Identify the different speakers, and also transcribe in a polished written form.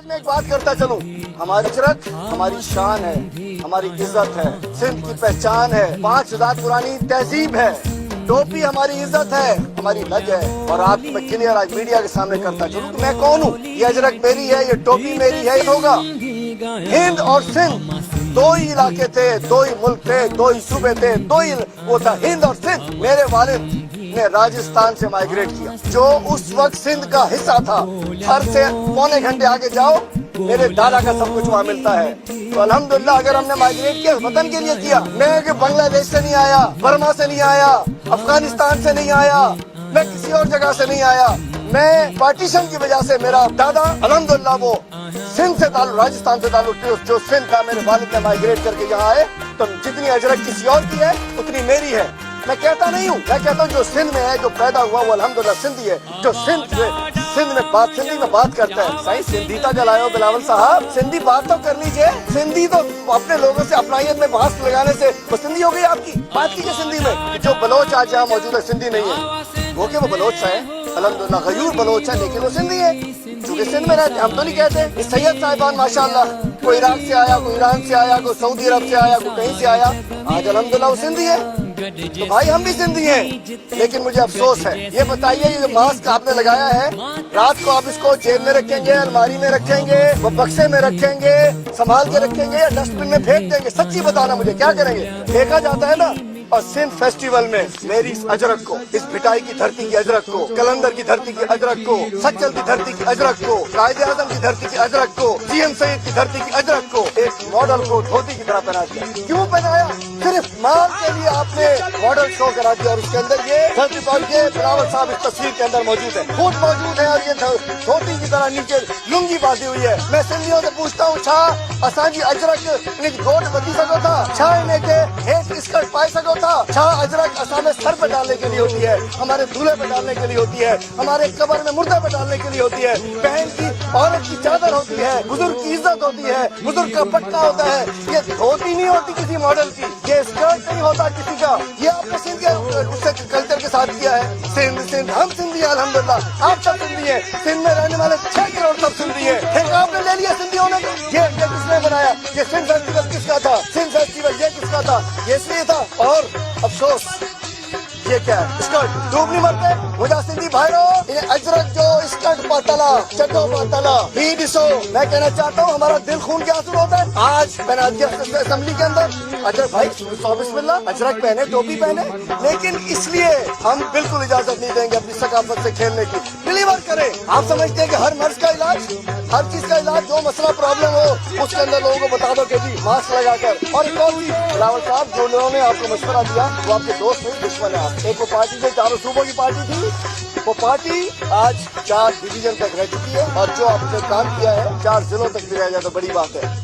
Speaker 1: میں ایک بات کرتا چلوں، ہماری اجرک ہماری شان ہے، ہماری عزت ہے، سندھ کی پہچان ہے، 5000 پرانی تہذیب ہے، ٹوپی ہماری عزت ہے، ہماری لج ہے۔ اور آپ میں کلیئر آج میڈیا کے سامنے کرتا چلوں کہ میں کون ہوں، یہ اجرک میری ہے، یہ ٹوپی میری ہے۔ ہوگا ہند اور سندھ دو ہی علاقے تھے، دو ہی ملک تھے، دو ہی صوبے تھے، دو ہی وہ تھا ہند اور سندھ۔ میرے والد نے راجستھان سے مائیگریٹ کیا جو اس وقت سندھ کا حصہ تھا۔ گھر سے پونے گھنٹے آگے جاؤ، میرے دادا کا سب کچھ وہاں ملتا ہے۔ تو الحمدللہ اگر ہم نے مائیگریٹ کیا وطن کے لیے کیا، میں کہ بنگلہ دیش سے نہیں آیا، برما سے نہیں آیا، افغانستان سے نہیں آیا، میں کسی اور جگہ سے نہیں آیا، میں پارٹیشن کی وجہ سے میرا دادا الحمدللہ وہ سندھ سے تعلق، راجستھان سے تعلق جو سندھ تھا، میرے والد نے مائیگریٹ کر کے یہاں آئے۔ تو جتنی اجرک کسی اور کی ہے اتنی میری ہے۔ میں کہتا نہیں ہوں، میں کہتا ہوں جو سندھ میں ہے، جو پیدا ہوا وہ الحمدللہ سندھی ہے۔ جو سندھ میں بات کرتا ہے، صحیح سندھی کا لائے ہو بلاول صاحب، سندھی بات تو کر لیجئے۔ سندھی تو اپنے لوگوں سے اپنائیت میں بحث لگانے سے وہ سندھی ہو گئی آپ کی بات کیجئے سندھی میں۔ جو بلوچ آج یہاں موجود ہے سندھی نہیں ہے، وہ کہ وہ بلوچ ہے، الحمدللہ غیور بلوچ ہے، لیکن وہ سندھی ہے چونکہ سندھ میں رہتے۔ ہم تو نہیں کہتے سید صاحبان ماشاءاللہ کوئی عراق سے آیا، کوئی ایران سے آیا، کوئی سعودی عرب سے آیا، کوئی کہیں سے آیا، آج الحمدللہ وہ سندھی ہے۔ تو بھائی ہم بھی سندھی ہیں، لیکن مجھے افسوس ہے، یہ بتائیے یہ ماسک آپ نے لگایا ہے، رات کو آپ اس کو جیب میں رکھیں گے، الماری میں رکھیں گے، وہ بکسے میں رکھیں گے، سنبھال کے رکھیں گے یا ڈسٹ بن میں پھینک دیں گے؟ سچی بتانا مجھے، کیا کریں گے؟ دیکھا جاتا ہے نا۔ اور سندھ فیسٹیول میں میری اس اجرک کو، اس بھٹائی کی دھرتی کی اجرک کو، کلندر کی دھرتی کی اجرک کو، سچل کی دھرتی کی اجرک کو، قائد اعظم کی دھرتی کی اجرک کو، جی ایم سعید کی دھرتی کی اجرک کو ایک ماڈل کو دھوتی کی طرح پہنا دیا۔ کیوں پہنایا؟ صرف مال کے لیے آپ نے ماڈل شو کرا دیا، اور اس کے اندر یہ بلاول صاحب اس تصویر کے اندر موجود ہے، خود موجود ہے، اور یہ دھوتی کی طرح نیچے لنگی باندھی ہوئی ہے۔ میں سندھیوں سے پوچھتا ہوں، چھا اسانجی اجرک گھوٹ بدی سکو تھا؟ چھا انہیں کے ہیٹ اسکرٹ پائے سکو تھا؟ چھا اجرک اسامے سر پہ ڈالنے کے لیے ہوتی ہے، ہمارے دولہے پہ ڈالنے کے لیے ہوتی ہے، ہمارے قبر میں مردے پہ ڈالنے کے لیے ہوتی ہے، بہن کی عورت کی چادر ہوتی ہے، بزرگ کی عزت ہوتی ہے، بزرگ کا پٹکا ہوتا ہے۔ یہ دھوتی نہیں ہوتی کسی ماڈل کی، یہ اسکرٹ نہیں ہوتا کسی کا۔ یہ آپ نے سندھ کے کلچر کے ساتھ کیا ہے۔ سندھ ہم سندھی ہیں الحمدللہ، آپ سب سندھی ہیں، سندھ میں رہنے والے 6 کروڑ سب سندھی ہیں۔ پھر آپ نے لے لیا سندھی ہونے کو۔ یہ کس نے بنایا؟ یہ سندھ فیسٹیول کس کا تھا؟ سندھ فیسٹیول یہ کس کا تھا؟ یہ اس لیے تھا۔ اور افسوس یہ کیا ہے؟ اسکرٹ ڈوب نہیں مرتے مجھا سندھی بھائیو، انہیں اجرک جو اسکرٹ پاتلا چڈو پاتلا بھی ڈسو۔ میں کہنا چاہتا ہوں ہمارا دل خون کے آنسو ہوتا ہے۔ آج میں اسمبلی کے اندر اجرک بھائی بسم اللہ اجرک پہنے، ٹوپی پہنے، لیکن اس لیے ہم بالکل اجازت نہیں دیں گے اپنی ثقافت سے کھیلنے کی۔ ڈلیور کریں۔ آپ سمجھتے ہیں کہ ہر مرض کا علاج، ہر چیز کا علاج، جو مسئلہ پرابلم ہو اس کے اندر لوگوں کو بتا دو کہ جی ماسک لگا کر۔ اور ایک اور چیز، بلاول صاحب جو لوگوں نے آپ کو مشورہ دیا وہ آپ کے دوست نہیں دشمن ہے۔ آپ ایک وہ پارٹی سے 4 صوبوں کی پارٹی تھی، وہ پارٹی آج 4 ڈویژن تک رہ چکی ہے، اور جو آپ نے کام کیا ہے 4 ضلعوں تک بھی رہ جائے تو بڑی بات ہے۔